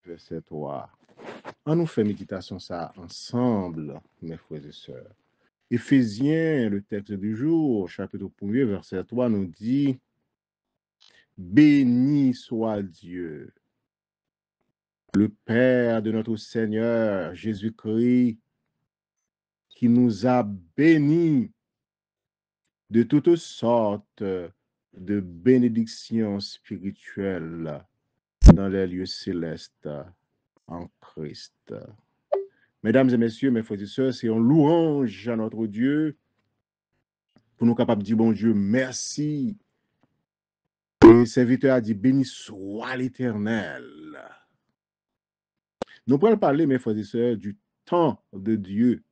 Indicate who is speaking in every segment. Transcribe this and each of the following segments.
Speaker 1: verset 3. On nous fait méditation ça ensemble, mes frères et sœurs. Éphésiens, le texte du jour, chapitre 1er, verset 3, nous dit « Béni soit Dieu, le Père de notre Seigneur Jésus-Christ, qui nous a bénis de toutes sortes de bénédictions spirituelles dans les lieux célestes en Christ. » Mesdames et messieurs, mes frères et sœurs, c'est un louange à notre Dieu pour nous capables de dire, bon Dieu, merci. Le serviteur a dit, béni soit l'Éternel. Nous pourrons parler, mes frères et sœurs, du temps de Dieu.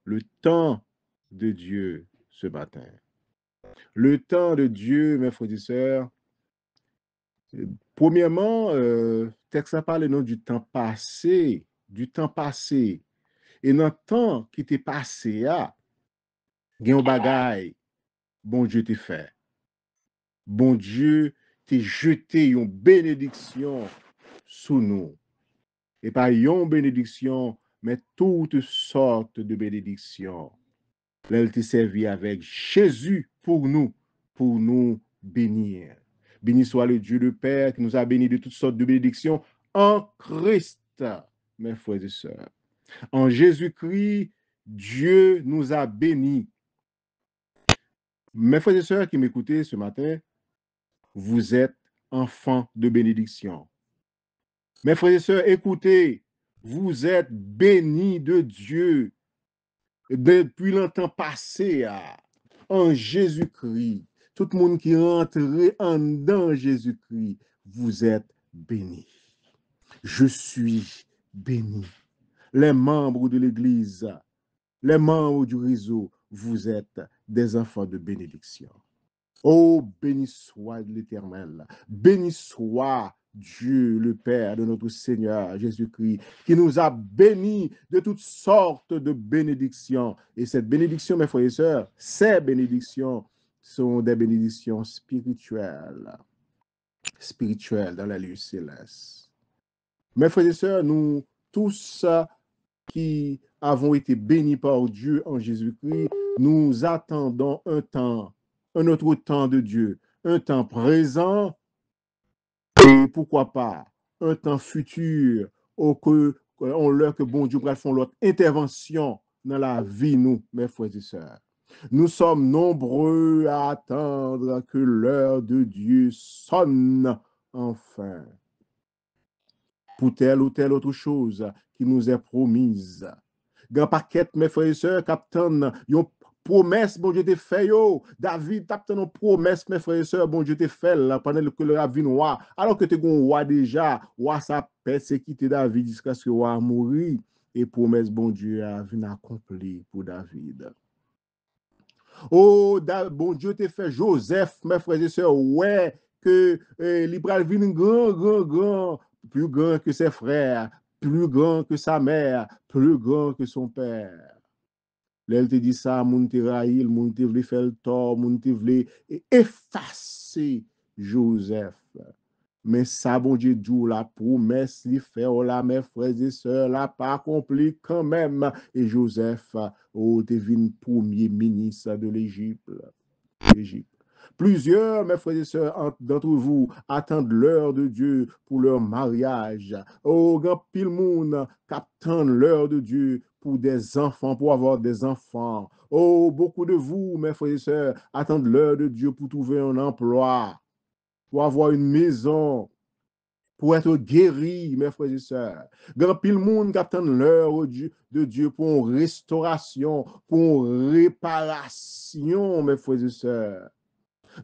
Speaker 1: Le temps de Dieu ce matin. Le temps de Dieu, mes frères et sœurs, premièrement, texte a parlé non, du temps passé, du temps passé. Et dans le temps qui t'est passé, il y a un bagay, bon Dieu t'est fait. Bon Dieu t'est jeté une bénédiction sous nous. Et pas une bénédiction, mais toutes sortes de bénédictions. Elle t'est servi avec Jésus pour nous bénir. Béni soit le Dieu le Père qui nous a bénis de toutes sortes de bénédictions en Christ, mes frères et sœurs. En Jésus-Christ, Dieu nous a bénis. Mes frères et sœurs qui m'écoutez ce matin, vous êtes enfants de bénédiction. Mes frères et sœurs, écoutez, vous êtes bénis de Dieu depuis longtemps passé en Jésus-Christ. Tout le monde qui rentre en dans Jésus-Christ, vous êtes bénis. Je suis béni. Les membres de l'Église, les membres du réseau, vous êtes des enfants de bénédiction. Oh, béni soit l'Éternel, béni soit Dieu, le Père de notre Seigneur Jésus-Christ, qui nous a bénis de toutes sortes de bénédictions. Et cette bénédiction, mes frères et sœurs, ces bénédictions sont des bénédictions spirituelles dans la lieu céleste. Mes frères et sœurs, nous tous qui avons été bénis par Dieu en Jésus-Christ, nous attendons un autre temps de Dieu, un temps présent et pourquoi pas un temps futur au que on leur que bon Dieu va faire l'autre intervention dans la vie nous mes frères et sœurs. Nous sommes nombreux à attendre que l'heure de Dieu sonne enfin pour telle ou telle autre chose qui nous est promise. Grand paquet, mes frères et sœurs, captain, yon promesse, bon Dieu te fait, yo. David, captain, une promesse, mes frères et sœurs, bon Dieu te fait, là, pendant que le ravine roi. Alors que tu es un roi déjà, roi sa persécuté David jusqu'à ce que le roi mourit. Et promesse, bon Dieu, a vu accompli pour David. Oh, bon Dieu te fait Joseph, mes frères et sœurs, ouais, que l'Ibral vient grand, plus grand que ses frères, plus grand que sa mère, plus grand que son père. Là, elle te dit ça, moun te raïl, moun te vle faire le tort, moun te vle effacer Joseph. Mais ça, bon Dieu, d'où la promesse, li fait, oh là, mes frères et sœurs, la pas accompli quand même. Et Joseph, oh, devine premier ministre de l'Égypte. Plusieurs, mes frères et sœurs, d'entre vous attendent l'heure de Dieu pour leur mariage. Oh, grand pile monde attendent l'heure de Dieu pour des enfants, pour avoir des enfants. Oh, beaucoup de vous, mes frères et sœurs, attendent l'heure de Dieu pour trouver un emploi, pour avoir une maison, pour être guéri, mes frères et sœurs. Grand pile monde qui attend l'heure de Dieu pour une restauration, pour une réparation, mes frères et sœurs.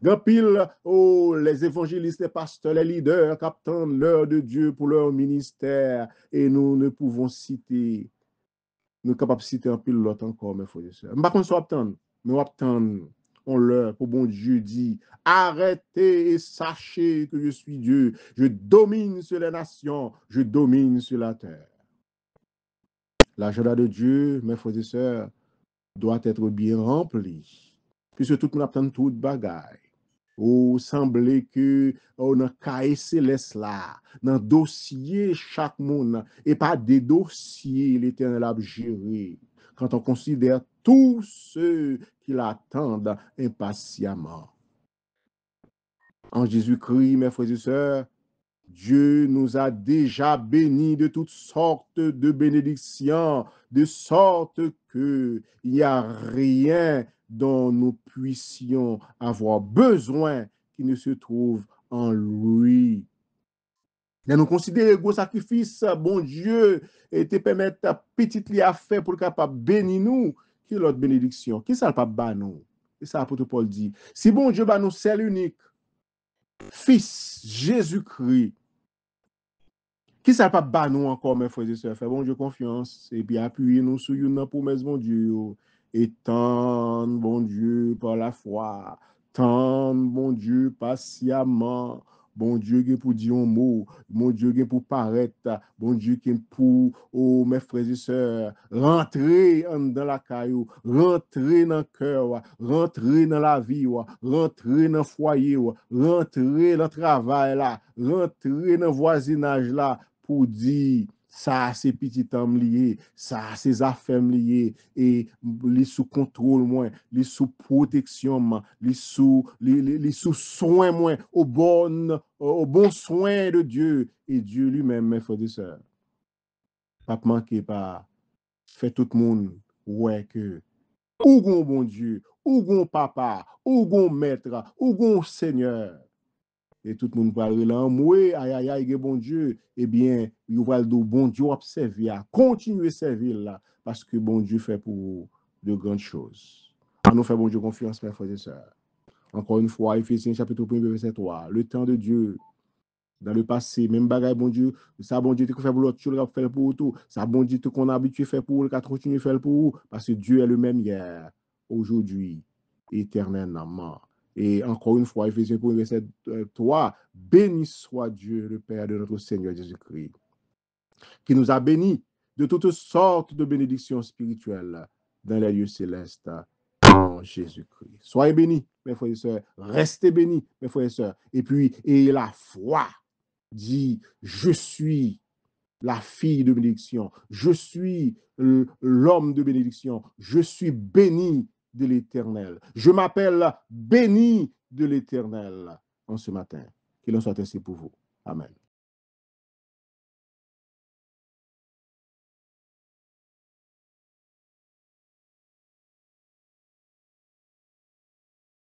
Speaker 1: Grand pile, oh, les évangélistes, les pasteurs, les leaders qui attendent l'heure de Dieu pour leur ministère. Et nous ne pouvons citer, nous sommes capables de citer un pile l'autre encore, mes frères et sœurs. Par contre, nous attendons, nous attendons. On l'heure pour bon Dieu dit, arrêtez et sachez que je suis Dieu. Je domine sur les nations, je domine sur la terre. L'agenda de Dieu, mes frères et sœurs, doit être bien rempli. Puisque tout le monde attend toute bagaille. Ou semblait que on a cahier céleste là, dans dossier chaque monde, et pas des dossiers l'Éternel a géré. Quand on considère tous ceux qui l'attendent impatiemment. En Jésus-Christ, mes frères et sœurs, Dieu nous a déjà bénis de toutes sortes de bénédictions, de sorte que il n'y a rien dont nous puissions avoir besoin qui ne se trouve en lui. Et nous considérons que le sacrifice, bon Dieu, et te permettre petite li à faire pour capable bénir nous, qui est l'autre bénédiction, qui ça pas ba nous. Et ça l'apôtre Paul dit, si bon Dieu ba nous seul unique, Fils Jésus-Christ, qui ça pas ba nous encore, mes frères et sœurs, fait bon Dieu confiance, et puis appuyer nous sur une promesse, bon Dieu, et tendre, bon Dieu, par la foi, tendre, bon Dieu, patiemment, bon Dieu, qui pour dire un mot, bon Dieu, qui pour paraître, bon Dieu, qui pour, oh, mes frères et sœurs, rentrer dans la caillou, rentrer dans le cœur, rentrer dans la vie, rentrer dans le foyer, rentrer dans le travail, là, rentrer dans le voisinage, là, pour dire ça c'est petit homme lié, ça c'est affaires liées et les sous contrôle moins, les sous protection moins, les sous soin moins au bon soin de Dieu et Dieu lui-même mes frères et sœurs. Pas manquer pas fait tout le monde ouais que ou bon Dieu, ou bon papa, ou bon maître, ou bon Seigneur. Et tout le monde va là, moué, aïe, aïe, aïe, bon Dieu, eh bien, il va le bon Dieu observer, à continuer à servir là, parce que bon Dieu fait pour de grandes choses. On nous fait bon Dieu confiance, mes frères et sœurs. Encore une fois, Éphésiens chapitre 1, verset 3, le temps de Dieu, dans le passé, même bagaille, bon Dieu, ça, bon Dieu, tu fait pour l'autre, tu l'as fait pour tout, ça, bon Dieu, qu'on a habitué faire pour, qu'on continue à faire pour vous, parce que Dieu est le même hier, aujourd'hui, éternellement. Et encore une fois, Éphésiens 1, verset 3, béni soit Dieu, le Père de notre Seigneur Jésus-Christ, qui nous a bénis de toutes sortes de bénédictions spirituelles dans les lieux célestes en Jésus-Christ. Soyez bénis, mes frères et sœurs, restez bénis, mes frères et sœurs, et puis, et la foi dit, je suis la fille de bénédiction, je suis l'homme de bénédiction, je suis béni de l'Éternel. Je m'appelle béni de l'Éternel en ce matin. Qu'il en soit ainsi pour vous. Amen.